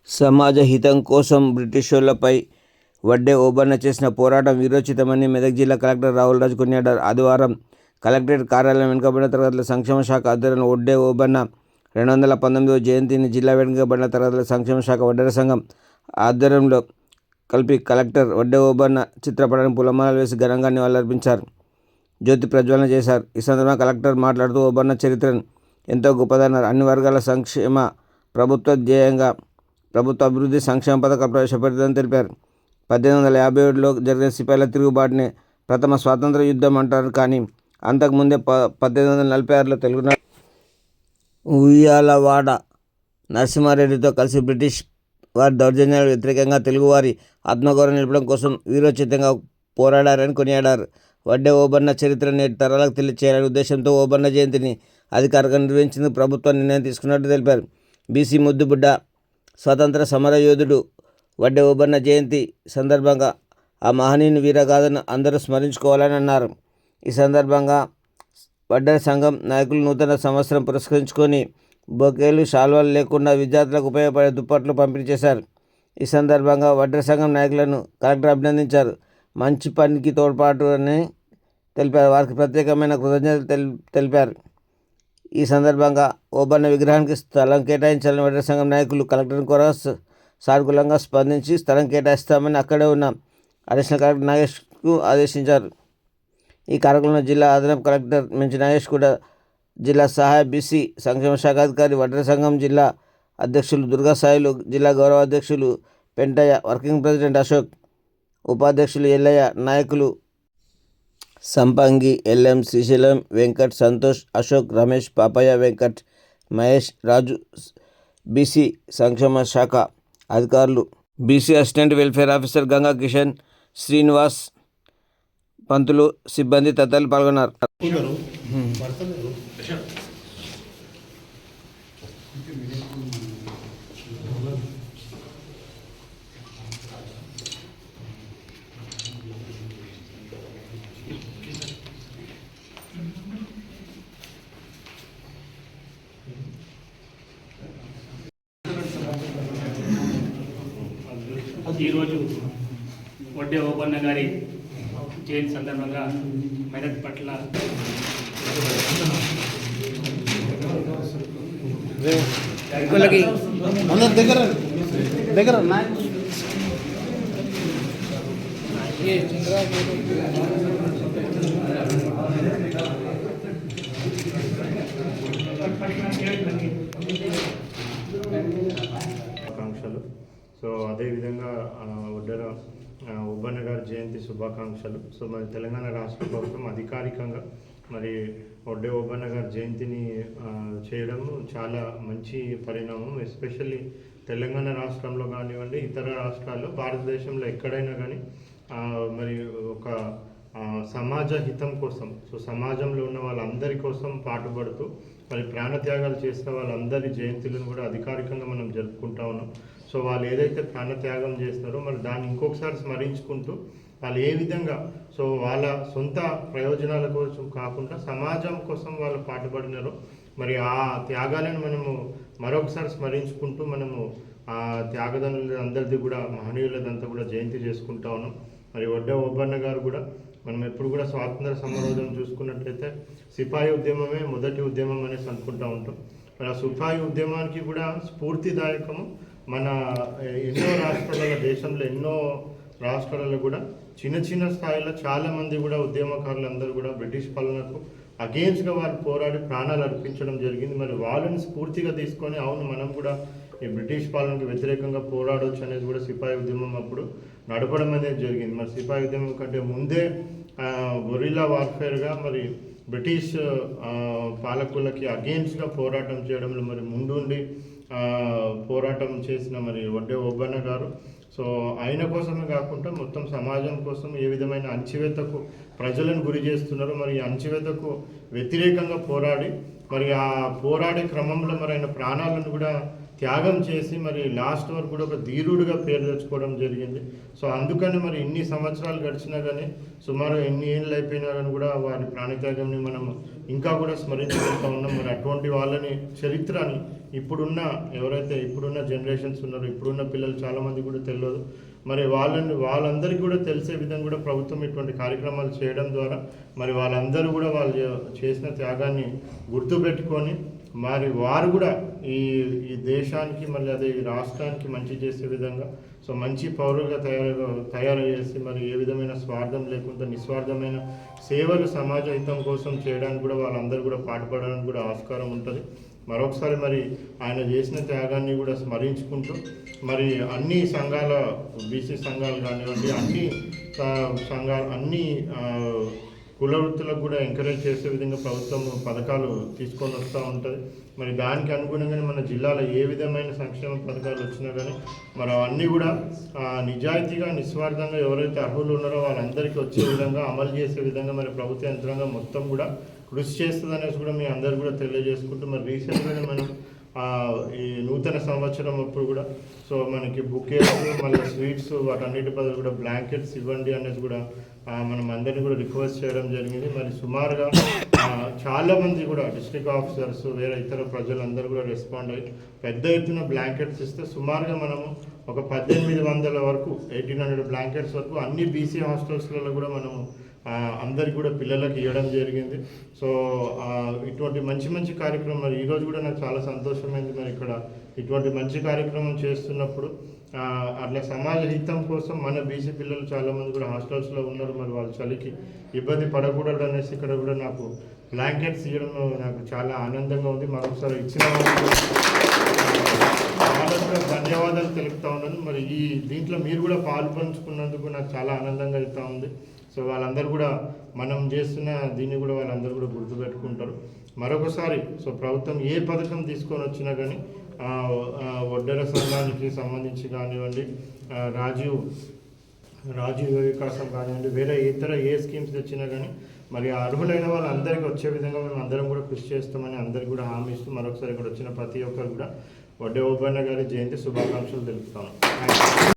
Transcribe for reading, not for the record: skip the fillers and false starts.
సమాజ హితం కోసం బ్రిటిషోళ్లపై వడ్డే ఓబన్న చేసిన పోరాటం వీరోచితమని మెదక్ జిల్లా కలెక్టర్ రాహుల్ రాజ్ కొనియాడారు. ఆదివారం కలెక్టరేట్ కార్యాలయం వెనుకబడిన తరగతుల సంక్షేమ శాఖ ఆధ్వర్యంలో వడ్డే ఓబన్న 219వ జయంతిని జిల్లా వెనుకబడిన తరగతుల సంక్షేమ శాఖ వడ్డెర సంఘం ఆధ్వర్యంలో కలిపి కలెక్టర్ వడ్డే ఓబన్న చిత్రపటానికి పూలమాలలు వేసి ఘనంగా నివాళులర్పించారు. జ్యోతి ప్రజ్వలన చేశారు. ఈ సందర్భంగా కలెక్టర్ మాట్లాడుతూ ఓబన్న చరిత్ర ఎంతో గొప్పదన్నారు. అన్ని వర్గాల సంక్షేమ ప్రభుత్వ ధ్యేయంగా ప్రభుత్వ అభివృద్ధి సంక్షేమ పథకాలు ప్రవేశపెడుతుందని తెలిపారు. 1857లో జరిగిన సిపాయిల తిరుగుబాటునే ప్రథమ స్వాతంత్ర యుద్ధం అంటారు. కానీ అంతకుముందే 1846లో తెలుగునాడు ఉయ్యాలవాడ నరసింహారెడ్డితో కలిసి బ్రిటిష్ వారి దౌర్జన్యాలకు వ్యతిరేకంగా తెలుగువారి ఆత్మగౌరవం నిలపడం కోసం వీరోచితంగా పోరాడారని కొనియాడారు. వడ్డే ఓబన్న చరిత్ర నేటి తరాలకు తెలియచేయాలనే ఉద్దేశంతో ఓబన్న జయంతిని అధికారికంగా నిర్వహించేందుకు ప్రభుత్వం నిర్ణయం తీసుకున్నట్టు తెలిపారు. బీసీ ముద్దుబిడ్డ స్వాతంత్ర సమరయోధుడు వడ్డే ఓబన్న జయంతి సందర్భంగా ఆ మహనీయుని వీరగాథను అందరూ స్మరించుకోవాలని అన్నారు. ఈ సందర్భంగా వడ్డెర సంఘం నాయకులు నూతన సంవత్సరం పురస్కరించుకొని బొకేలు, శాల్వాలు లేకుండా విద్యార్థులకు ఉపయోగపడే దుప్పట్లు పంపిణీ చేశారు. ఈ సందర్భంగా వడ్డెర సంఘం నాయకులను కలెక్టర్ అభినందించారు. మంచి పనికి తోడ్పాటు అని తెలిపారు. వారికి ప్రత్యేకమైన కృతజ్ఞతలు తెలిపారు. ఈ సందర్భంగా ఓబన్న విగ్రహానికి స్థలం కేటాయించాలని వడ్డెర సంఘం నాయకులు కలెక్టర్ని కోరగా సానుకూలంగా స్పందించి స్థలం కేటాయిస్తామని అక్కడే ఉన్న అడిషనల్ కలెక్టర్ నాగేష్కు ఆదేశించారు. ఈ కార్యక్రమంలో జిల్లా అదనపు కలెక్టర్ మంచి నాగేష్ కూడా, జిల్లా సహాయ బీసీ సంక్షేమ శాఖ అధికారి, వడ్డెర సంఘం జిల్లా అధ్యక్షులు దుర్గా సాయిలు, జిల్లా గౌరవ అధ్యక్షులు పెంటయ్య, వర్కింగ్ ప్రెసిడెంట్ అశోక్, ఉపాధ్యక్షులు ఎల్లయ్య, నాయకులు సంపంగి, ఎల్ఎం, శ్రీశైలం, వెంకట్, సంతోష్, అశోక్, రమేష్, పాపయ్య, వెంకట్, మహేష్, రాజు, బీసీ సంక్షేమ శాఖ అధికారులు, BC assistant welfare officer Ganga Kishan, Srinivas, Pantulu, సిబ్బంది తదితరులు పాల్గొన్నారు. ఈరోజు వడ్డే ఓబన్న గారి జయంతి సందర్భంగా మెదక్ పట్ల దగ్గర ఆకాంక్షలు. సో అదేవిధంగా వడ్డెర ఓబన్న గారి జయంతి శుభాకాంక్షలు. సో మరి తెలంగాణ రాష్ట్ర ప్రభుత్వం అధికారికంగా మరి వడ్డే ఓబన్న గారి జయంతిని చేయడం చాలా మంచి పరిణామం. ఎస్పెషల్లీ తెలంగాణ రాష్ట్రంలో కానివ్వండి, ఇతర రాష్ట్రాల్లో, భారతదేశంలో ఎక్కడైనా కానీ మరి ఒక సమాజ హితం కోసం, సో సమాజంలో ఉన్న వాళ్ళందరి కోసం పాటుపడుతూ మరి ప్రాణత్యాగాలు చేసిన వాళ్ళందరి జయంతులను కూడా అధికారికంగా మనం జరుపుకుంటా ఉన్నాం. సో వాళ్ళు ఏదైతే ప్రాణత్యాగం చేస్తున్నారో మరి దాన్ని ఇంకొకసారి స్మరించుకుంటూ వాళ్ళు ఏ విధంగా సో వాళ్ళ సొంత ప్రయోజనాల కోసం కాకుండా సమాజం కోసం వాళ్ళు పాటుపడినారో మరి ఆ త్యాగాలను మనము మరొకసారి స్మరించుకుంటూ మనము ఆ త్యాగదనుల అందరిది కూడా, మహనీయులదంతా కూడా జయంతి చేసుకుంటా ఉన్నాం. మరి వడ్డే ఓబన్న గారు కూడా మనం ఎప్పుడు కూడా స్వాతంత్ర సమరోధం చూసుకున్నట్లయితే సిపాయి ఉద్యమమే మొదటి ఉద్యమం అనేసి అనుకుంటూ ఉంటాం. మరి ఆ సిపాయి ఉద్యమానికి కూడా స్ఫూర్తిదాయకము మన ఎన్నో రాష్ట్రాలలో, దేశంలో ఎన్నో రాష్ట్రాలలో కూడా చిన్న చిన్న స్థాయిలో చాలామంది కూడా ఉద్యమకారులు అందరూ కూడా బ్రిటిష్ పాలనకు అగెయిన్స్ట్గా వారు పోరాడి ప్రాణాలు అర్పించడం జరిగింది. మరి వాళ్ళని స్ఫూర్తిగా తీసుకొని అవును మనం కూడా ఈ బ్రిటిష్ పాలనకు వ్యతిరేకంగా పోరాడవచ్చు అనేది కూడా సిపాయి ఉద్యమం అప్పుడు నడపడం అనేది జరిగింది. మరి సిపాయి ఉద్యమం కంటే ముందే గొరిల్లా వార్ఫేర్గా మరి బ్రిటిష్ పాలకులకి అగెయిన్స్ట్గా పోరాటం చేయడంలో మరి ముందుండి పోరాటం చేసిన మరి వడ్డే ఓబన్న గారు సో ఆయన కోసమే కాకుండా మొత్తం సమాజం కోసం ఏ విధమైన అణచివేతకు ప్రజలను గురి చేస్తున్నారో మరి అణచివేతకు వ్యతిరేకంగా పోరాడి మరి ఆ పోరాడే క్రమంలో మరి ఆయన ప్రాణాలను కూడా త్యాగం చేసి మరి లాస్ట్ వరకు కూడా ఒక ధీరుడుగా పేరు తెచ్చుకోవడం జరిగింది. సో అందుకని మరి ఇన్ని సంవత్సరాలు గడిచినా కానీ, సుమారు ఎన్ని ఏళ్ళు అయిపోయినా కానీ కూడా వారి ప్రాణత్యాగంని మనం ఇంకా కూడా స్మరించుకుంటూ ఉన్నాం. మరి అటువంటి వాళ్ళని చరిత్రని ఇప్పుడున్న జనరేషన్స్ ఉన్నారో, ఇప్పుడున్న పిల్లలు చాలామంది కూడా తెలియదు. మరి వాళ్ళందరికీ కూడా తెలిసే విధంగా కూడా ప్రభుత్వం ఇటువంటి కార్యక్రమాలు చేయడం ద్వారా మరి వాళ్ళందరూ కూడా వాళ్ళు చేసిన త్యాగాన్ని గుర్తుపెట్టుకొని మరి వారు కూడా ఈ దేశానికి మళ్ళీ అదే ఈ రాష్ట్రానికి మంచి చేసే విధంగా, సో మంచి పౌరులుగా తయారు చేసి మరి ఏ విధమైన స్వార్థం లేకుండా నిస్వార్థమైన సేవలు సమాజ హితం కోసం చేయడానికి కూడా వాళ్ళందరూ కూడా పాటుపడడానికి కూడా ఆస్కారం ఉంటుంది. మరొకసారి మరి ఆయన చేసిన త్యాగాన్ని కూడా స్మరించుకుంటూ మరి అన్ని సంఘాల, బీసీ సంఘాలు కానివ్వండి, అన్ని కుల వృత్తులకు కూడా ఎంకరేజ్ చేసే విధంగా ప్రభుత్వం పథకాలు తీసుకొని వస్తూ ఉంటుంది. మరి దానికి అనుగుణంగానే మన జిల్లాలో ఏ విధమైన సంక్షేమ పథకాలు వచ్చినా కానీ మరి అన్నీ కూడా నిజాయితీగా నిస్వార్థంగా ఎవరైతే అర్హులు ఉన్నారో వాళ్ళందరికీ వచ్చే విధంగా అమలు చేసే విధంగా మరి ప్రభుత్వ యంత్రాంగం మొత్తం కూడా కృషి చేస్తుంది అనేసి కూడా మీ అందరు కూడా తెలియజేసుకుంటూ మరి రీసెంట్గానే మనం ఈ నూతన సంవత్సరం అప్పుడు కూడా సో మనకి బుకేస్ మళ్ళీ స్వీట్స్ వాటన్నిటి బదులు కూడా బ్లాంకెట్స్ ఇవ్వండి అనేసి కూడా మనం అందరినీ కూడా రిక్వెస్ట్ చేయడం జరిగింది. మరి సుమారుగా చాలామంది కూడా డిస్ట్రిక్ట్ ఆఫీసర్స్ వేరే ఇతర ప్రజలందరూ కూడా రెస్పాండ్ అయ్యి పెద్ద ఎత్తున బ్లాంకెట్స్ ఇస్తే సుమారుగా మనము ఒక 1800 వరకు 1800 బ్లాంకెట్స్ వరకు అన్ని బీసీ హాస్టల్స్లలో కూడా మనము అందరికి కూడా పిల్లలకి ఇవ్వడం జరిగింది. సో ఇటువంటి మంచి కార్యక్రమం మరి ఈరోజు కూడా నాకు చాలా సంతోషమైంది. మరి ఇక్కడ ఇటువంటి మంచి కార్యక్రమం చేస్తున్నప్పుడు అట్లా సమాజ హితం కోసం మన బీసీ పిల్లలు చాలామంది కూడా హాస్టల్స్లో ఉన్నారు. మరి వాళ్ళు చలికి ఇబ్బంది పడకూడదు అనేసి ఇక్కడ కూడా నాకు బ్లాంకెట్స్ ఇవ్వడం నాకు చాలా ఆనందంగా ఉంది. మరొకసారి ఇచ్చిన వాళ్ళకు ధన్యవాదాలు తెలుపుతా ఉన్నాను. మరి దీంట్లో మీరు కూడా పాల్పంచుకున్నందుకు నాకు చాలా ఆనందంగా అవుతా ఉంది. సో వాళ్ళందరూ కూడా మనం చేస్తున్న దీన్ని కూడా వాళ్ళందరూ కూడా గుర్తుపెట్టుకుంటారు. మరొకసారి సో ప్రభుత్వం ఏ పథకం తీసుకొని వచ్చినా కానీ ఒడ్డెర సంఘానికి సంబంధించి కానివ్వండి, రాజీవ్ వికాసం కానివ్వండి, వేరే ఇతర ఏ స్కీమ్స్ తెచ్చినా కానీ మరి అర్హులైన వాళ్ళందరికీ వచ్చే విధంగా మేము అందరం కూడా కృషి చేస్తామని అందరికీ కూడా హామీ ఇస్తూ మరొకసారి ఇక్కడ వచ్చిన ప్రతి ఒక్కరు కూడా వడ్డే ఓబన్న గారి జయంతి శుభాకాంక్షలు తెలుపుతాను.